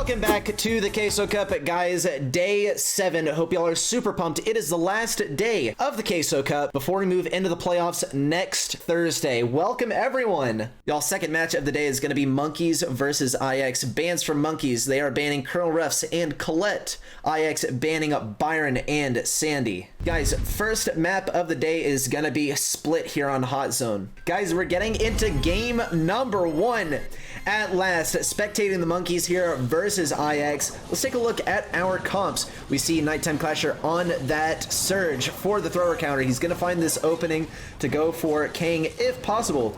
Welcome back to the Queso Cup, guys. Day 7. Hope y'all are super pumped. It is the last day of the Queso Cup before we move into the playoffs next Thursday. Welcome, everyone. Y'all, second match of the day is going to be Monkeys versus IX. Bans for Monkeys. They are banning Colonel Ruffs and Colette. IX banning Byron and Sandy. Guys, first map of the day is going to be split here on Hot Zone. Guys, we're getting into game number 1. At last, spectating the Monkeys here versus IX. Let's take a look at our comps. We see Nighttime Clasher on that surge for the thrower counter. He's going to find this opening to go for Kang if possible.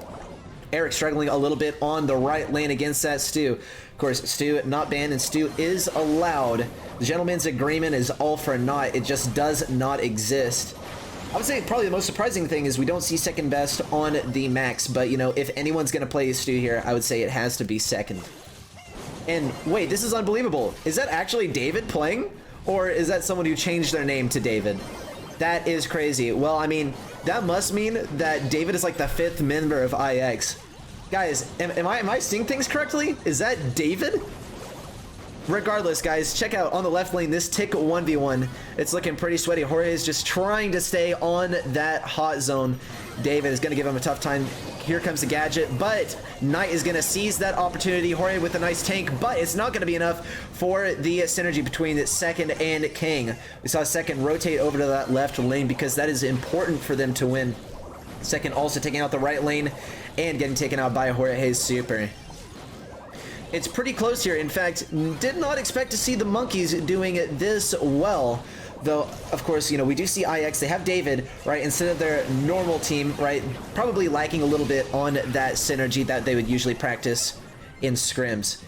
Eric struggling a little bit on the right lane against that Stu. Of course, Stu not banned and Stu is allowed. The gentleman's agreement is all for naught. It just does not exist. I would say probably the most surprising thing is we don't see second best on the max, but you know, if anyone's gonna play Stu here, I would say it has to be second. And wait, this is unbelievable. Is that actually David playing? Or is that someone who changed their name to David? That is crazy. Well, I mean, that must mean that David is like the 5th member of IX. Guys, am I seeing things correctly? Is that David? Regardless, guys, check out on the left lane this tick 1v1. It's looking pretty sweaty. Jorge is just trying to stay on that hot zone. David is going to give him a tough time. Here comes the gadget, but Knight is going to seize that opportunity. Jorge with a nice tank, but it's not going to be enough for the synergy between Second and King. We saw Second rotate over to that left lane because that is important for them to win. Second also taking out the right lane and getting taken out by Jorge's super. It's pretty close here. In fact, did not expect to see the Monkeys doing it this well. Though, of course, you know, we do see IX. They have David, right, instead of their normal team, right? Probably lacking a little bit on that synergy that they would usually practice in scrims.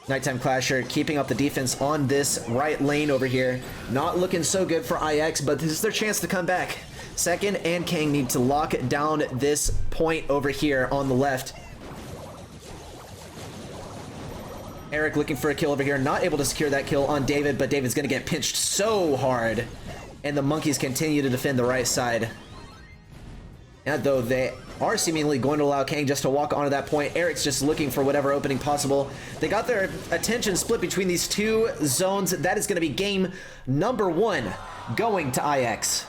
Nighttime Clasher keeping up the defense on this right lane over here. Not looking so good for IX, but this is their chance to come back. Second and Kang need to lock down this point over here on the left. Eric looking for a kill over here, not able to secure that kill on David, but David's gonna get pinched so hard. And the Monkeys continue to defend the right side. And though they are seemingly going to allow Kang just to walk onto that point, Eric's just looking for whatever opening possible. They got their attention split between these two zones. That is gonna be game number 1, going to IX.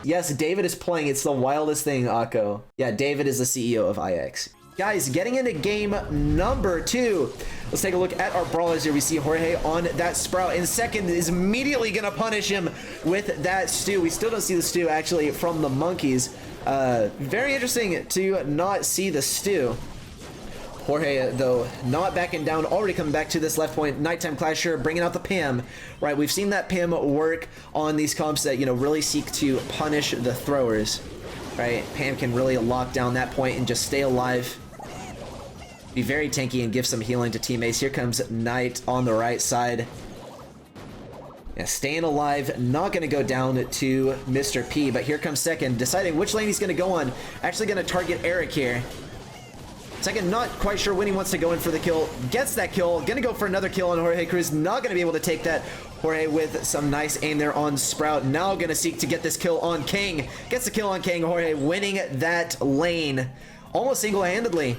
Yes, David is playing. It's the wildest thing, Akko. Yeah, David is the CEO of IX. Guys, getting into game number 2. Let's take a look at our brawlers here. We see Jorge on that Sprout, and Second is immediately going to punish him with that Stu. We still don't see the Stu, actually, from the Monkeys. Very interesting to not see the Stu. Jorge, though, not backing down, already coming back to this left point. Nighttime Clasher bringing out the Pam. Right, we've seen that Pam work on these comps that, you know, really seek to punish the throwers. Right, Pam can really lock down that point and just stay alive. Be very tanky and give some healing to teammates. Here comes Knight on the right side. Yeah, staying alive, not going to go down to Mr. P, but here comes Second, deciding which lane he's going to go on. Actually going to target Eric here. Second, not quite sure when he wants to go in for the kill. Gets that kill. Going to go for another kill on Jorge Cruz. Not going to be able to take that. Jorge with some nice aim there on Sprout. Now going to seek to get this kill on King. Gets the kill on King. Jorge winning that lane almost single-handedly.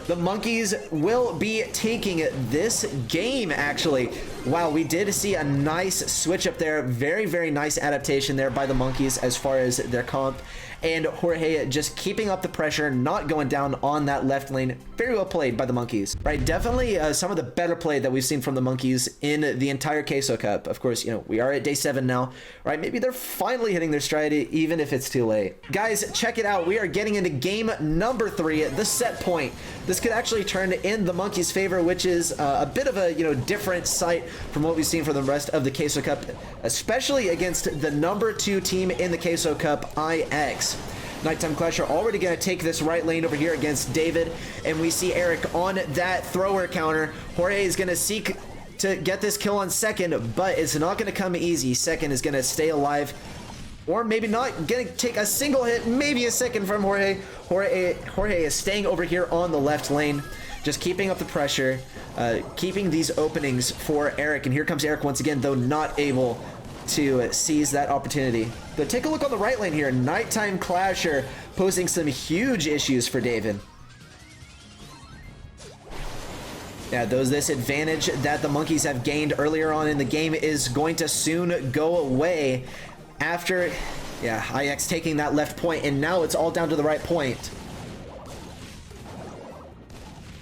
The Monkeys will be taking this game, actually. Wow, we did see a nice switch up there. Very, very nice adaptation there by the Monkeys as far as their comp. And Jorge just keeping up the pressure, not going down on that left lane. Very well played by the Monkeys. Right, definitely some of the better play that we've seen from the Monkeys in the entire Queso Cup. Of course, you know, we are at day 7 now, right? Maybe they're finally hitting their stride, even if it's too late. Guys, check it out. We are getting into game number 3, the set point. This could actually turn in the Monkeys' favor, which is a bit of a, you know, different sight from what we've seen for the rest of the Queso Cup, especially against the number 2 team in the Queso Cup, IX. Nighttime Clasher already going to take this right lane over here against David, and we see Eric on that thrower counter. Jorge is going to seek to get this kill on Second, but it's not going to come easy. Second is going to stay alive, or maybe not. Going to take a single hit, maybe a second from Jorge. Jorge is staying over here on the left lane, just keeping up the pressure, keeping these openings for Eric. And here comes Eric once again, though not able to seize that opportunity. But take a look on the right lane here. Nighttime Clasher posing some huge issues for David. Yeah, this advantage that the monkeys have gained earlier on in the game is going to soon go away after, yeah, IX taking that left point, and now it's all down to the right point.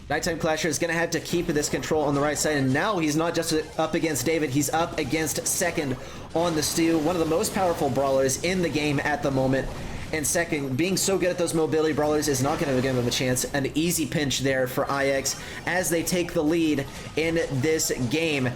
Nighttime Clasher is going to have to keep this control on the right side, and now he's not just up against David, he's up against Second on the Stew, one of the most powerful brawlers in the game at the moment. And Second, being so good at those mobility brawlers is not going to give him a chance. An easy pinch there for IX as they take the lead in this game.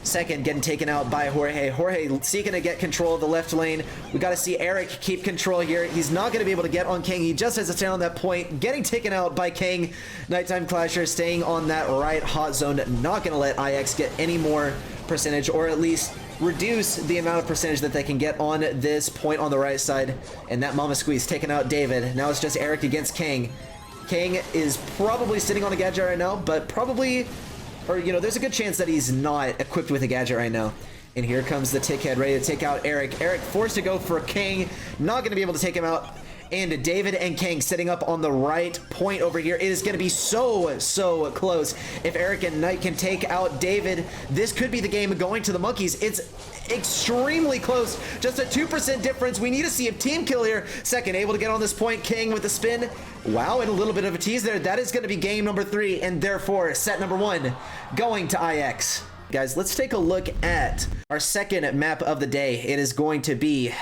Second getting taken out by Jorge. Jorge seeking to get control of the left lane. We got to see Eric keep control here. He's not going to be able to get on King. He just has to stay on that point. Getting taken out by King. Nighttime Clasher staying on that right hot zone. Not going to let IX get any more percentage, or at least reduce the amount of percentage that they can get on this point on the right side. And that Mama Squeeze taking out David. Now it's just Eric against King. King is probably sitting on a gadget right now, but probably, or you know, there's a good chance that he's not equipped with a gadget right now. And here comes the Tickhead ready to take out Eric. Eric forced to go for King, not going to be able to take him out. And David and King sitting up on the right point over here. It is going to be so close. If Eric and Knight can take out David, this could be the game going to the monkeys. It's extremely close. Just a 2% difference. We need to see a team kill here. Second able to get on this point. King with the spin. Wow, and a little bit of a tease there. That is going to be game number 3, and therefore set number 1 going to IX. Guys, let's take a look at our second map of the day. It is going to be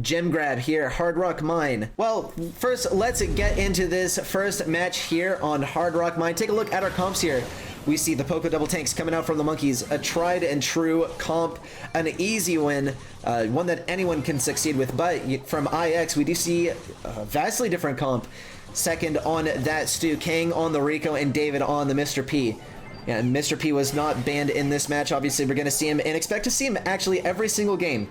Gem Grab here, Hard Rock Mine. Well, first, let's get into this first match here on Hard Rock Mine. Take a look at our comps here. We see the Poco Double Tanks coming out from the monkeys. A tried and true comp, an easy win, one that anyone can succeed with. But from IX, we do see a vastly different comp. Second on that Stu, King on the Rico, and David on the Mr. P. Yeah, and Mr. P was not banned in this match. Obviously, we're going to see him and expect to see him actually every single game.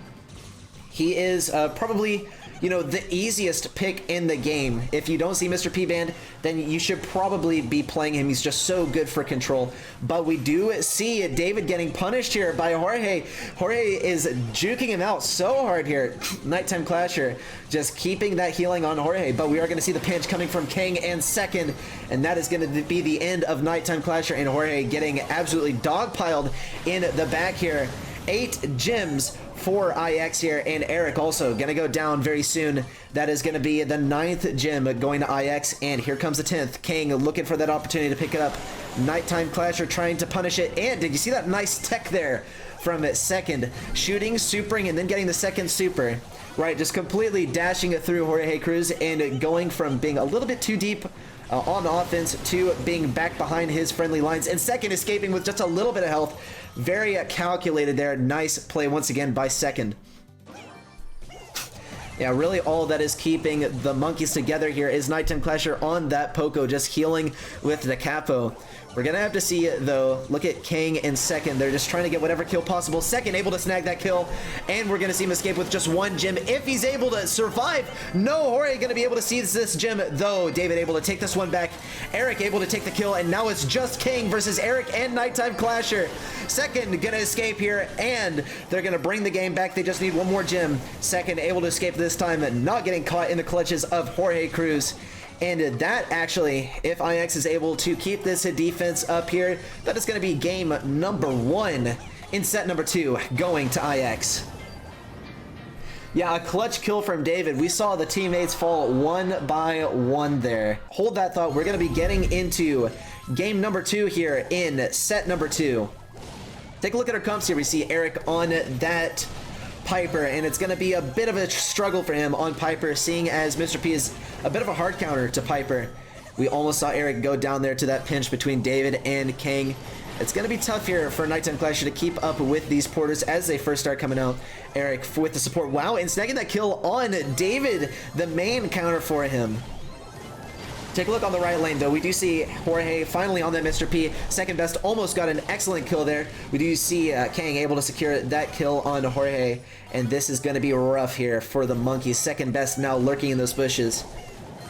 He is probably, you know, the easiest pick in the game. If you don't see Mr. P banned, then you should probably be playing him. He's just so good for control. But we do see David getting punished here by Jorge. Jorge is juking him out so hard here. Nighttime Clasher just keeping that healing on Jorge. But we are going to see the pinch coming from King and Second. And that is going to be the end of Nighttime Clasher, and Jorge getting absolutely dogpiled in the back here. 8 gems for IX here, and Eric also gonna go down very soon. That is gonna be the 9th gem going to IX, and here comes the 10th. King looking for that opportunity to pick it up. Nighttime Clasher trying to punish it, and did you see that nice tech there from Second? Shooting, supering, and then getting the second super. Right, just completely dashing it through Jorge Cruz and going from being a little bit too deep on offense to being back behind his friendly lines, and Second escaping with just a little bit of health. Very calculated there. Nice play once again by Second. Yeah, really all that is keeping the monkeys together here is Nighttime Clasher on that Poco, just healing with the capo. We're gonna have to see it though. Look at King and Second. They're just trying to get whatever kill possible. Second able to snag that kill, and we're gonna see him escape with just 1 gem if he's able to survive. No, Jorge gonna be able to seize this gem though. David able to take this one back. Eric able to take the kill, and now it's just King versus Eric and Nighttime Clasher. Second gonna escape here, and they're gonna bring the game back. They just need 1 more gem. Second able to escape this time, not getting caught in the clutches of Jorge Cruz. And that actually, if IX is able to keep this defense up here, that is going to be game number 1 in set number 2 going to IX. Yeah, a clutch kill from David. We saw the teammates fall 1 by 1 there. Hold that thought. We're going to be getting into game number 2 here in set number 2. Take a look at our comps here. We see Eric on that Piper, and it's going to be a bit of a struggle for him on Piper, seeing as Mr. P is a bit of a hard counter to Piper. We almost saw Eric go down there to that pinch between David and King. It's going to be tough here for Nighttime Clasher to keep up with these porters as they first start coming out. Eric with the support. Wow, and snagging that kill on David, the main counter for him. Take a look on the right lane, though. We do see Jorge finally on that Mr. P. Second best almost got an excellent kill there. We do see Kang able to secure that kill on Jorge. And this is going to be rough here for the monkeys. Second best now lurking in those bushes.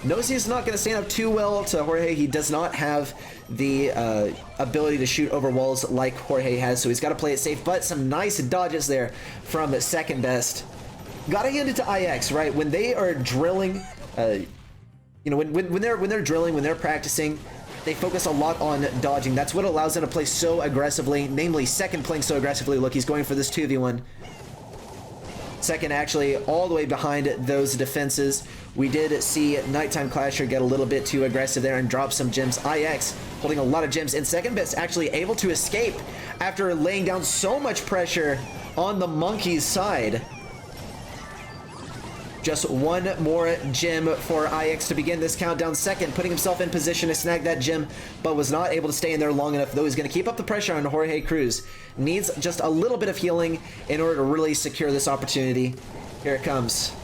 Knows he's not going to stand up too well to Jorge. He does not have the ability to shoot over walls like Jorge has, so he's got to play it safe. But some nice dodges there from second best. Gotta hand it to IX, right? When they are drilling... you know, when they're drilling, when they're practicing, they focus a lot on dodging. That's what allows them to play so aggressively, namely Second playing so aggressively. Look, he's going for this 2v1. Second actually all the way behind those defenses. We did see Nighttime Clasher get a little bit too aggressive there and drop some gems. IX holding a lot of gems, and Second Best actually able to escape after laying down so much pressure on the Monkey's side. Just one more gem for IX to begin this countdown. Second putting himself in position to snag that gem, but was not able to stay in there long enough, though he's going to keep up the pressure on Jorge Cruz. Needs just a little bit of healing in order to really secure this opportunity. Here it comes.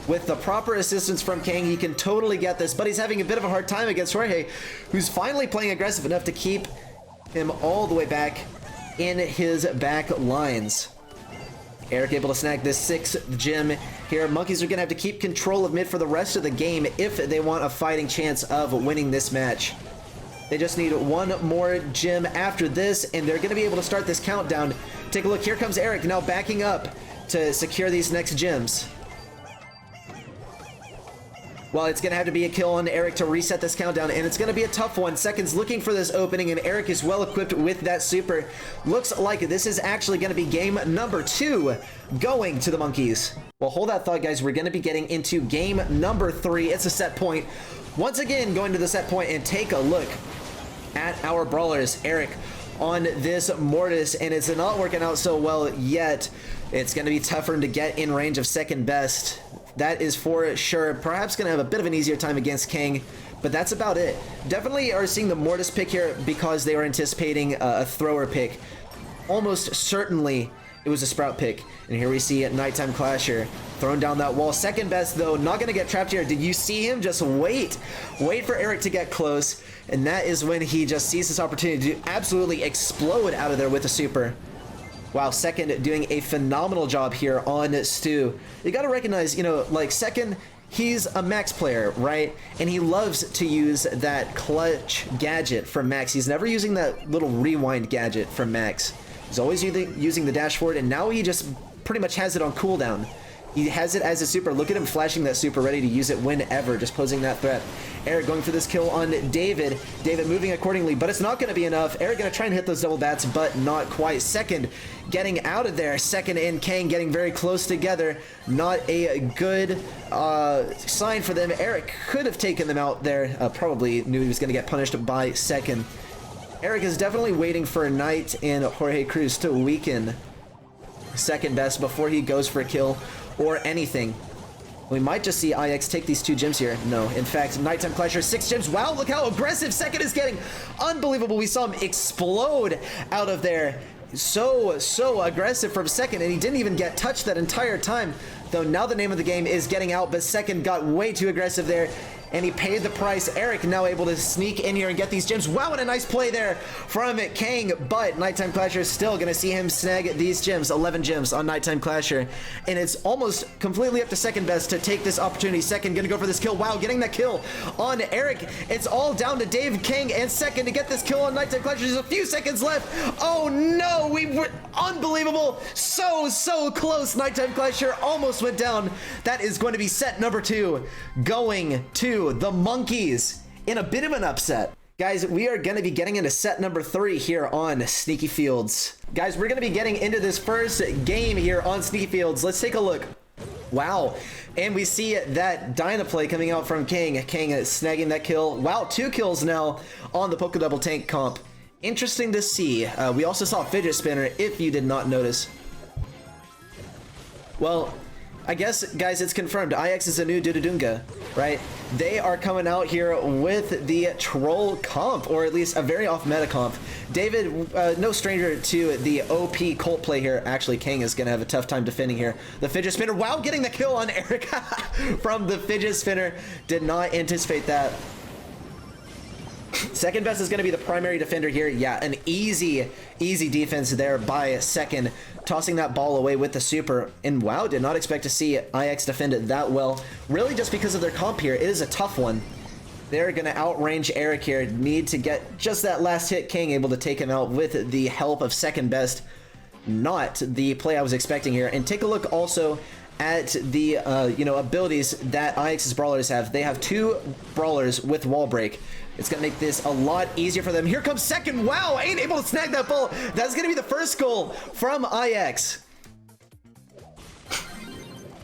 With the proper assistance from Kang, he can totally get this, but he's having a bit of a hard time against Jorge, who's finally playing aggressive enough to keep him all the way back in his back lines. Eric able to snag this 6th gem here. Monkeys are going to have to keep control of mid for the rest of the game if they want a fighting chance of winning this match. They just need one more gem after this, and they're going to be able to start this countdown. Take a look. Here comes Eric now backing up to secure these next gems. Well, it's going to have to be a kill on Eric to reset this countdown, and it's going to be a tough one. Second's looking for this opening, and Eric is well equipped with that super. Looks like this is actually going to be game number 2 going to the Monkeys. Well, hold that thought, guys. We're going to be getting into game number 3. It's a set point. Once again, going to the set point, and take a look at our brawlers. Eric on this Mortis, and it's not working out so well yet. It's going to be tough for him to get in range of Second Best. That is for sure. Perhaps going to have a bit of an easier time against Kang, but that's about it. Definitely are seeing the Mortis pick here because they were anticipating a thrower pick. Almost certainly it was a Sprout pick. And here we see Nighttime Clasher throwing down that wall. Second Best, though, not going to get trapped here. Did you see him just wait for Eric to get close? And that is when he just sees this opportunity to absolutely explode out of there with a super. Wow, Second doing a phenomenal job here on Stu. You gotta recognize, you know, like Second, he's a Max player, right? And he loves to use that clutch gadget from Max. He's never using that little rewind gadget from Max. He's always using the dash forward, and now he just pretty much has it on cooldown. He has it as a super. Look at him flashing that super, ready to use it whenever, just posing that threat. Eric going for this kill on David. David moving accordingly, but it's not going to be enough. Eric going to try and hit those double bats, but not quite. Second getting out of there. Second and Kang getting very close together. Not a good sign for them. Eric could have taken them out there. Probably knew he was going to get punished by Second. Eric is definitely waiting for Knight and Jorge Cruz to weaken Second Best before he goes for a kill or anything. We might just see IX take these 2 gems here. No, in fact, Nighttime Clasher 6 gems. Wow, look how aggressive Second is getting. Unbelievable. We saw him explode out of there. So aggressive from Second, and he didn't even get touched that entire time. Though now the name of the game is getting out, but Second got way too aggressive there, and he paid the price. Eric now able to sneak in here and get these gems. Wow, what a nice play there from Kang, but Nighttime Clasher is still going to see him snag these gems. 11 gems on Nighttime Clasher, and it's almost completely up to Second Best to take this opportunity. Second going to go for this kill. Wow, getting that kill on Eric. It's all down to Dave, Kang, and Second to get this kill on Nighttime Clasher. There's a few seconds left. Oh no, we were unbelievable. So close. Nighttime Clasher almost went down. That is going to be set number 2 going to the Monkeys in a bit of an upset. Guys, we are going to be getting into set number 3 here on Sneaky Fields. Guys, we're going to be getting into this first game here on Sneaky Fields. Let's take a look. Wow, and we see that Dynaplay coming out from Kang. Kang snagging that kill. Wow, 2 kills now on the Poke Double Tank comp. Interesting to see. We also saw Fidget Spinner, if you did not notice. Well, I guess, guys, it's confirmed. IX is a new Dudadunga, right? They are coming out here with the Troll comp, or at least a very off-meta comp. David, no stranger to the OP Colt play here. Actually, Kang is going to have a tough time defending here. The Fidget Spinner, wow, getting the kill on Eric from the Fidget Spinner. Did not anticipate that. Second Best is going to be the primary defender here. Yeah, an easy defense there by Second, tossing that ball away with the super. And wow, did not expect to see IX defend it that well. Really just because of their comp here. It is a tough one. They're going to outrange Eric here. Need to get just that last hit. King able to take him out with the help of Second Best. Not the play I was expecting here. And take a look also at the abilities that IX's brawlers have. They have 2 brawlers with wall break. It's going to make this a lot easier for them. Here comes second. Wow, ain't able to snag that ball. That's going to be the first goal from IX.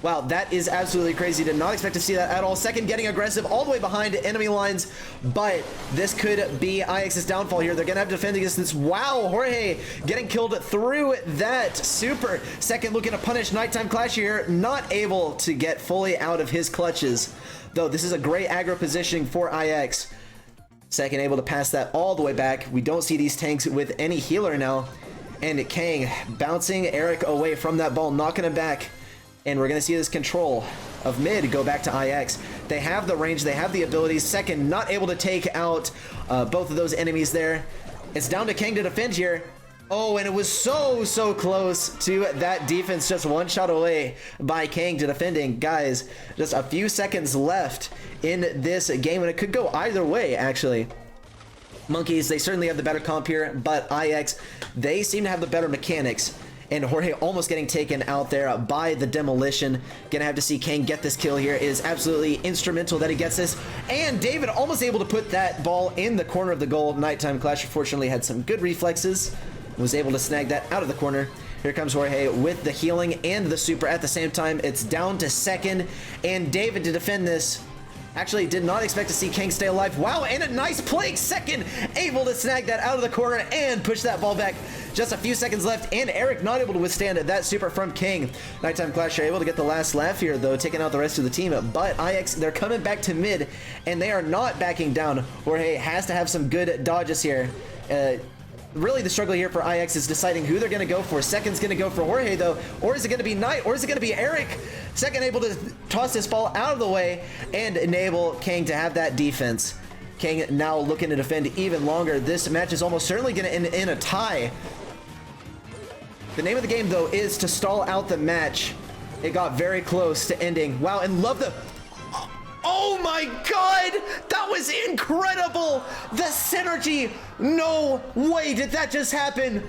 Wow, that is absolutely crazy. Did not expect to see that at all. Second getting aggressive all the way behind enemy lines, but this could be IX's downfall here. They're going to have to defend against this. Wow, Jorge getting killed through that super. Second looking to punish Nighttime Clash here. Not able to get fully out of his clutches, though this is a great aggro positioning for IX. Second able to pass that all the way back. We don't see these tanks with any healer now. And Kang bouncing Eric away from that ball, knocking him back. And we're going to see this control of mid go back to IX. They have the range, they have the abilities. Second, not able to take out both of those enemies there. It's down to Kang to defend here. Oh, and it was so close to that defense, just one shot away by Kang to defending. Guys, just a few seconds left in this game, and it could go either way, actually. Monkeys, they certainly have the better comp here, but IX, they seem to have the better mechanics. And Jorge almost getting taken out there by the demolition. Gonna have to see Kang get this kill here. It is absolutely instrumental that he gets this. And David almost able to put that ball in the corner of the goal. Nighttime Clash fortunately had some good reflexes. Was able to snag that out of the corner. Here comes Jorge with the healing and the super at the same time. It's down to second. And David to defend this. Actually, did not expect to see Kang stay alive. Wow, and a nice play. Second, able to snag that out of the corner and push that ball back. Just a few seconds left, and Eric not able to withstand that super from Kang. Nighttime Clash are able to get the last laugh here, though, taking out the rest of the team. But IX, they're coming back to mid, and they are not backing down. Jorge has to have some good dodges here. Really, the struggle here for IX is deciding who they're going to go for. Second's going to go for Jorge, though. Or is it going to be Knight? Or is it going to be Eric? Second able to toss this ball out of the way and enable Kang to have that defense. Kang now looking to defend even longer. This match is almost certainly going to end in a tie. The name of the game, though, is to stall out the match. It got very close to ending. Wow, and love the... Oh my god! That was incredible! The synergy! No way did that just happen!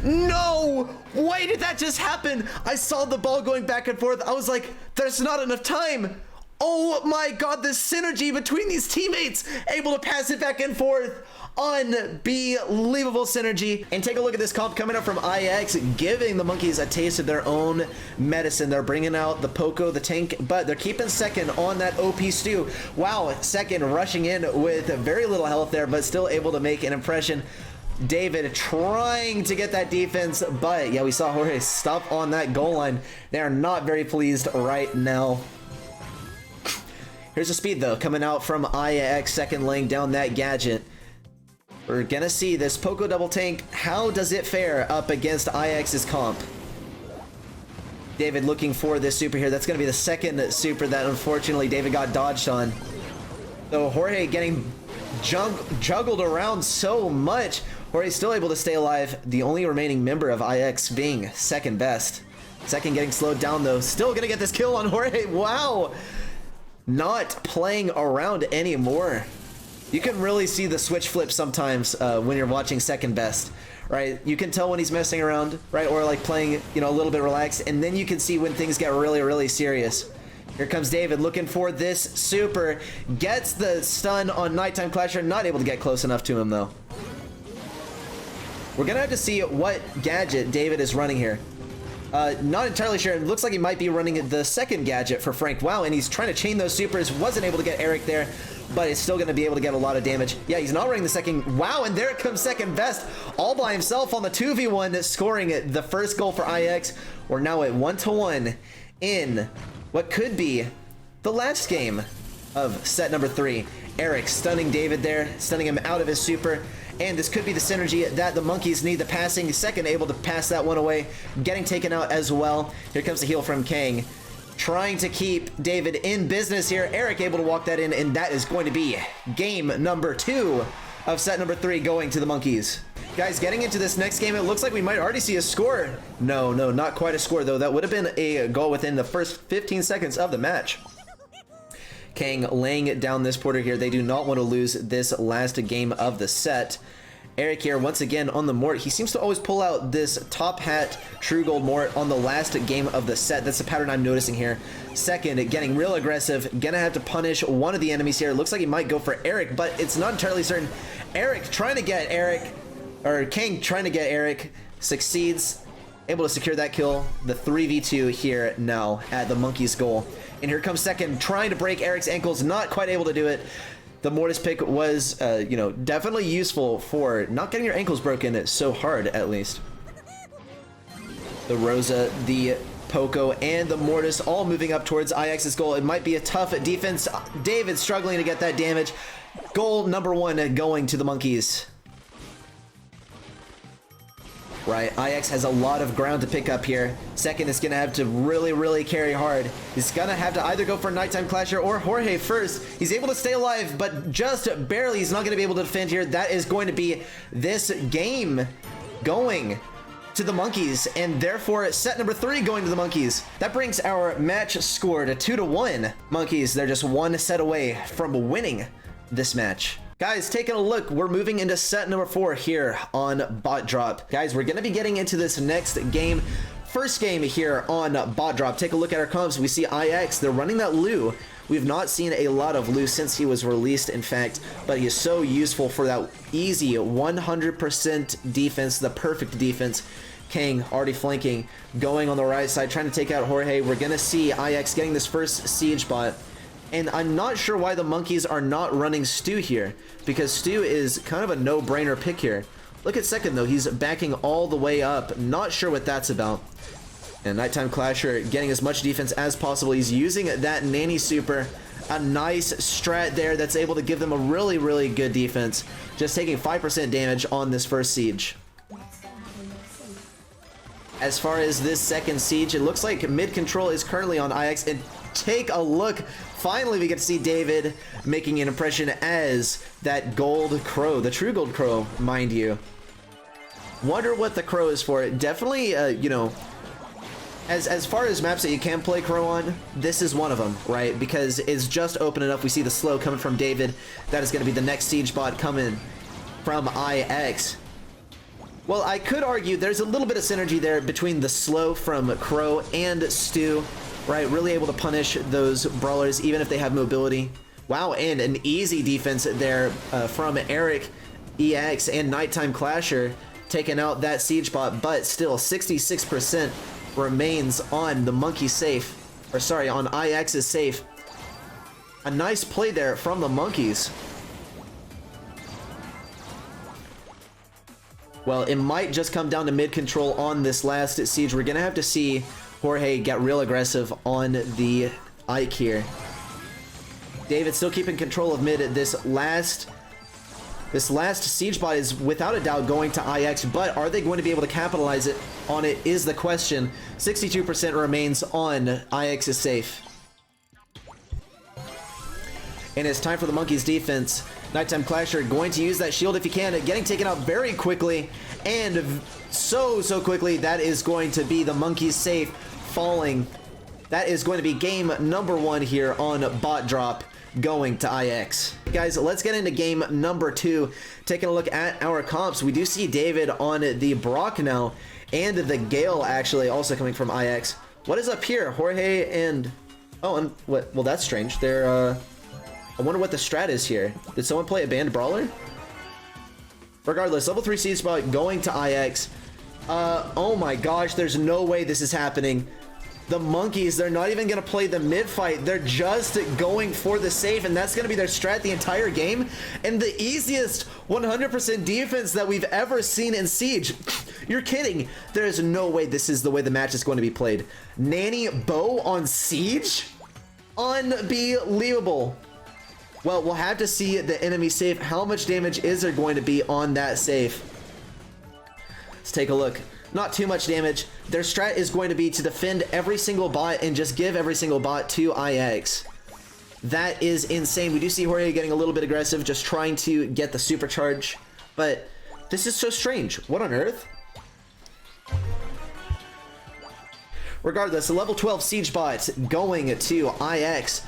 No way did that just happen! I saw the ball going back and forth. I was like, there's not enough time! Oh my god, the synergy between these teammates! Able to pass it back and forth. Unbelievable synergy. And take a look at this comp coming up from IX, giving the Monkeys a taste of their own medicine. They're bringing out the Poco, the tank, but they're keeping second on that OP stew. Wow, second rushing in with very little health there, but still able to make an impression. David trying to get that defense, but yeah, we saw Jorge stop on that goal line. They are not very pleased right now. Here's the speed, though, coming out from IX, second laying down that gadget. We're gonna see this Poco double tank. How does it fare up against IX's comp? David looking for this super here. That's gonna be the second super that unfortunately David got dodged on. So Jorge getting juggled around so much. Jorge's still able to stay alive. The only remaining member of IX being second best. Second getting slowed down, though. Still gonna get this kill on Jorge. Wow. Not playing around anymore. You can really see the switch flip sometimes when you're watching second best, right? You can tell when he's messing around, right? Or like playing, you know, a little bit relaxed, and then you can see when things get really serious. Here comes David looking for this super, gets the stun on Nighttime Clasher, not able to get close enough to him though. We're gonna have to see what gadget David is running here. Not entirely sure. It looks like he might be running the second gadget for Frank. Wow, and he's trying to chain those supers. Wasn't able to get Eric there, but is still going to be able to get a lot of damage. Yeah, he's not running the second. Wow, and there it comes second best, all by himself on the 2v1, scoring the first goal for IX. We're now at 1-1 in what could be the last game of set number 3. Eric stunning David there, stunning him out of his super. And this could be the synergy that the Monkeys need. The passing, second able to pass that one away, getting taken out as well. Here comes the heal from Kang, trying to keep David in business here. Eric able to walk that in, and that is going to be game number 2 of set number 3 going to the Monkeys. Guys, getting into this next game, it looks like we might already see a score. No, not quite a score, though. That would have been a goal within the first 15 seconds of the match. Kang laying down this porter here. They do not want to lose this last game of the set. Eric here once again on the Mort. He seems to always pull out this top hat true gold Mort on the last game of the set. That's the pattern I'm noticing here. Second, getting real aggressive, gonna have to punish one of the enemies here. Looks like he might go for Eric, but it's not entirely certain. Eric trying to get Eric, or King trying to get Eric, succeeds, able to secure that kill. The 3v2 here now at the Monkey's goal. And here comes second, trying to break Eric's ankles, not quite able to do it. The Mortis pick was, you know, definitely useful for not getting your ankles broken so hard, at least. The Rosa, the Poco, and the Mortis all moving up towards IX's goal. It might be a tough defense. David struggling to get that damage. Goal number 1 going to the Monkeys. Right, IX has a lot of ground to pick up here. Second is going to have to really carry hard. He's going to have to either go for Nighttime Clasher or Jorge first. He's able to stay alive, but just barely. He's not going to be able to defend here. That is going to be this game going to the Monkeys, and therefore set number 3 going to the Monkeys. That brings our match score to 2-1. Monkeys, they're just one set away from winning this match. Guys, taking a look, we're moving into set number 4 here on Bot Drop. Guys, we're going to be getting into this next game. First game here on Bot Drop. Take a look at our comps. We see IX. They're running that Lu. We've not seen a lot of Lu since he was released, in fact, but he is so useful for that easy 100% defense, the perfect defense. King already flanking, going on the right side, trying to take out Jorge. We're going to see IX getting this first siege bot. And I'm not sure why the Monkeys are not running Stu here, because Stu is kind of a no-brainer pick here. Look at second, though. He's backing all the way up. Not sure what that's about. And Nighttime Clasher getting as much defense as possible. He's using that Nanny Super. A nice strat there that's able to give them a really good defense. Just taking 5% damage on this first siege. As far as this second siege, it looks like mid control is currently on IX. And take a look. Finally, we get to see David making an impression as that gold crow, the true gold crow, mind you. Wonder what the crow is for. Definitely, you know, as far as maps that you can play crow on, this is one of them, right? Because it's just open enough. We see the slow coming from David. That is going to be the next siege bot coming from IX. Well, I could argue there's a little bit of synergy there between the slow from Crow and Stu. Right, really able to punish those brawlers even if they have mobility. Wow, and an easy defense there from Eric, EX, and Nighttime Clasher taking out that siege bot, but still 66% remains on the Monkey safe, or sorry, on IX's safe. A nice play there from the Monkeys. Well, it might just come down to mid control on this last siege. We're gonna have to see Jorge get real aggressive on the Ike here. David still keeping control of mid. This last siege bot is without a doubt going to IX, but are they going to be able to capitalize on it is the question. 62% remains on IX's safe. And it's time for the Monkeys defense. Nighttime Clasher going to use that shield if he can, getting taken out very quickly, and so quickly. That is going to be the Monkeys safe falling. That is going to be game number 1 here on Bot Drop, going to IX. Guys, let's get into game number 2. Taking a look at our comps, we do see David on the Brock now, and the Gale actually also coming from IX. What is up here? Jorge and... oh, and what? Well, that's strange. They're, I wonder what the strat is here. Did someone play a banned brawler? Regardless, level 3 siege bot going to IX. Oh my gosh, there's no way this is happening. The Monkeys, they're not even going to play the mid fight. They're just going for the safe, and that's going to be their strat the entire game. And the easiest 100% defense that we've ever seen in Siege. You're kidding. There is no way this is the way the match is going to be played. Nanny Bow on Siege? Unbelievable. Well, we'll have to see the enemy safe. How much damage is there going to be on that safe? Let's take a look. Not too much damage. Their strat is going to be to defend every single bot and just give every single bot to IX. That is insane. We do see Jorge getting a little bit aggressive, just trying to get the supercharge. But this is so strange. What on earth? Regardless, the level 12 siege bot going to IX.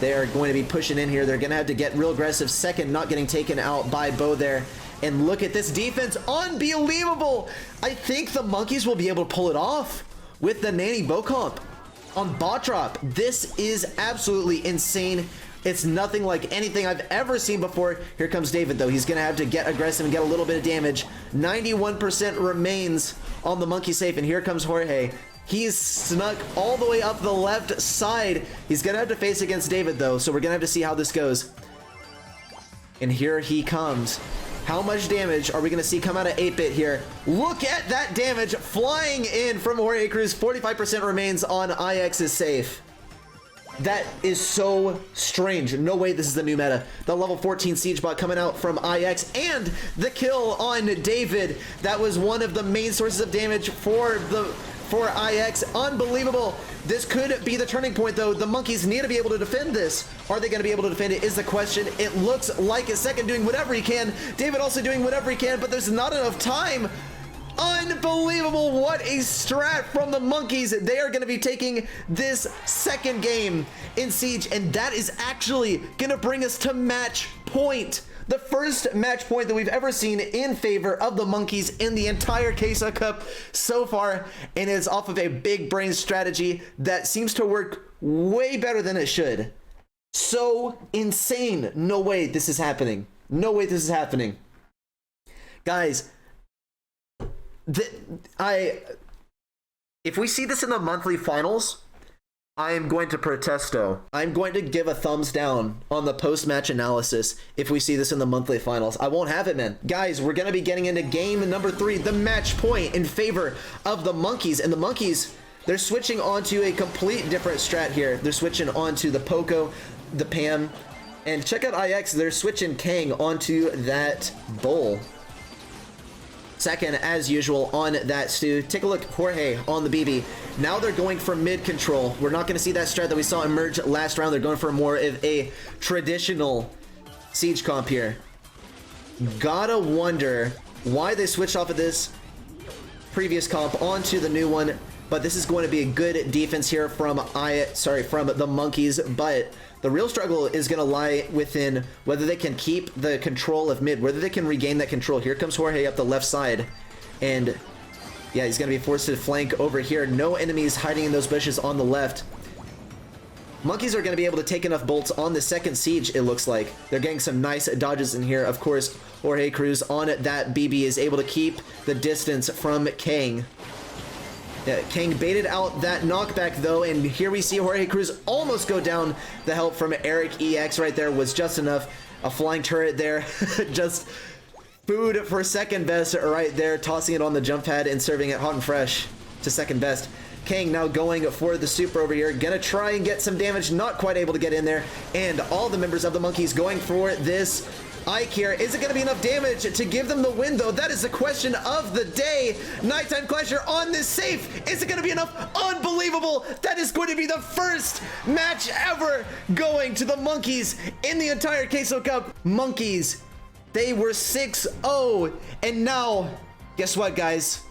They're going to be pushing in here. They're going to have to get real aggressive. Second, not getting taken out by Bo there. And look at this defense. Unbelievable. I think the monkeys will be able to pull it off with the Nanny bow comp on bot drop. This is absolutely insane. It's nothing like anything I've ever seen before. Here comes David, though. He's going to have to get aggressive and get a little bit of damage. 91% remains on the monkey safe, and here comes Jorge. He's snuck all the way up the left side. He's going to have to face against David, though, so we're going to have to see how this goes. And here he comes. How much damage are we going to see come out of 8-bit here? Look at that damage flying in from Jorge Cruz. 45% remains on IX's safe. That is so strange. No way this is the new meta. The level 14 siege bot coming out from IX, and the kill on David. That was one of the main sources of damage for IX. Unbelievable. This could be the turning point, though. The monkeys need to be able to defend this. Are they going to be able to defend it is the question. It looks like a second doing whatever he can. David also doing whatever he can, but there's not enough time. Unbelievable. What a strat from the monkeys. They are going to be taking this second game in Siege, and that is actually going to bring us to match point. The first match point that we've ever seen in favor of the monkeys in the entire Queso Cup so far, and it's off of a big brain strategy that seems to work way better than it should. So insane. No way this is happening. No way this is happening. Guys, if we see this in the monthly finals, I am going to protesto. I'm going to give a thumbs down on the post-match analysis if we see this in the monthly finals. I won't have it, man. Guys, we're going to be getting into game number 3, the match point in favor of the monkeys. And the monkeys, they're switching onto a complete different strat here. They're switching onto the Poco, the Pam, and check out IX. They're switching Kang onto that Bull. Second, as usual, on that Stu. Take a look, Jorge on the BB. Now they're going for mid control. We're not going to see that strat that we saw emerge last round. They're going for more of a traditional siege comp here. Gotta wonder why they switched off of this previous comp onto the new one. But this is going to be a good defense here from the monkeys. But the real struggle is going to lie within whether they can keep the control of mid, whether they can regain that control. Here comes Jorge up the left side, and yeah, he's going to be forced to flank over here. No enemies hiding in those bushes on the left. Monkeys are going to be able to take enough bolts on the second siege, it looks like. They're getting some nice dodges in here. Of course, Jorge Cruz on that BB is able to keep the distance from Kang. Yeah, Kang baited out that knockback, though, and here we see Jorge Cruz almost go down. The help from Eric EX right there was just enough. A flying turret there. Just food for second best right there, tossing it on the jump pad and serving it hot and fresh to second best. Kang now going for the super over here. Gonna try and get some damage. Not quite able to get in there. And all the members of the monkeys going for this Ike here. Is it going to be enough damage to give them the win, though? That is the question of the day. Nighttime Clasher on this safe. Is it going to be enough? Unbelievable. That is going to be the first match ever going to the monkeys in the entire Queso Cup. Monkeys, they were 6-0. And now, guess what, guys?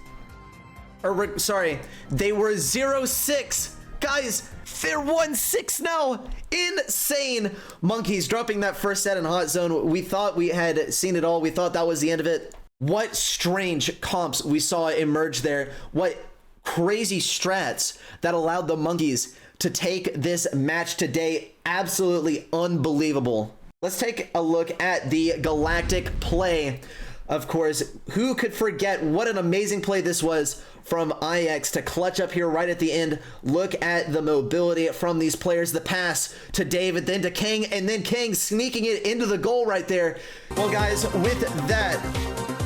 Sorry, they were 0-6. Guys, they're 1-6 now. Insane. Monkeys dropping that first set in hot zone. We thought we had seen it all. We thought that was the end of it. What strange comps we saw emerge there. What crazy strats that allowed the monkeys to take this match today. Absolutely unbelievable. Let's take a look at the galactic play. Of course, who could forget what an amazing play this was from IX to clutch up here right at the end. Look at the mobility from these players. The pass to David, then to Kang, and then Kang sneaking it into the goal right there. Well, guys, with that,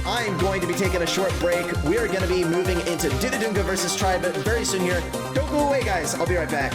I'm going to be taking a short break. We are going to be moving into Dudadunga versus Tribe very soon here. Don't go away, guys. I'll be right back.